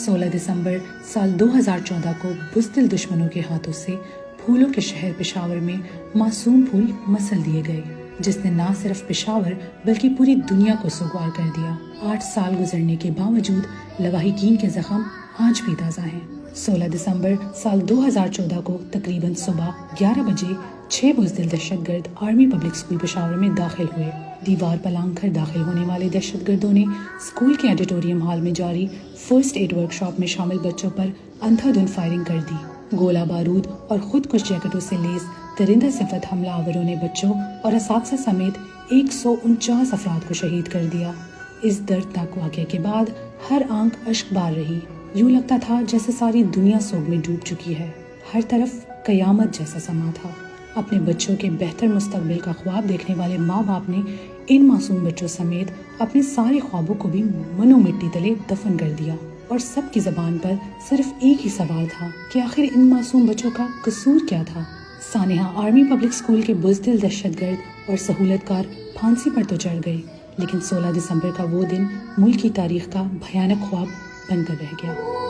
16 دسمبر سال 2014 کو بزدل دشمنوں کے ہاتھوں سے پھولوں کے شہر پشاور میں معصوم پھول مسل دیے گئے، جس نے نہ صرف پشاور بلکہ پوری دنیا کو سوگوار کر دیا۔ 8 سال گزرنے کے باوجود لواحقین کے زخم آج بھی تازہ ہیں۔ 16 دسمبر سال 2014 کو تقریباً صبح 11 بجے 6 بزدل دہشت گرد آرمی پبلک اسکول پشاور میں داخل ہوئے۔ دیوار پر لانگ کر داخل ہونے والے دہشت گردوں نے اسکول کے آڈیٹوریم ہال میں جاری فرسٹ ایڈ ورکشاپ میں شامل بچوں پر اندھا دھند فائرنگ کر دی۔ گولہ بارود اور خود کش جیکٹوں سے لیس درندہ صفت حملہ آوروں نے بچوں اور اساتذہ سمیت 149 افراد کو شہید کر دیا۔ اس دردناک واقعے کے بعد ہر آنکھ اشک بار رہی۔ یوں لگتا تھا جیسے ساری دنیا سوگ میں ڈوب چکی ہے۔ ہر طرف قیامت جیسا سما تھا۔ اپنے بچوں کے بہتر مستقبل کا خواب دیکھنے والے ماں باپ نے ان معصوم بچوں سمیت اپنے سارے خوابوں کو بھی منو مٹی تلے دفن کر دیا، اور سب کی زبان پر صرف ایک ہی سوال تھا کہ آخر ان معصوم بچوں کا قصور کیا تھا؟ سانحہ، آرمی پبلک اسکول کے بزدل دہشت گرد اور سہولت کار پھانسی پر تو چڑھ گئے، لیکن 16 دسمبر کا وہ دن ملک کی تاریخ کا بھیانک خواب بن کر رہ گیا۔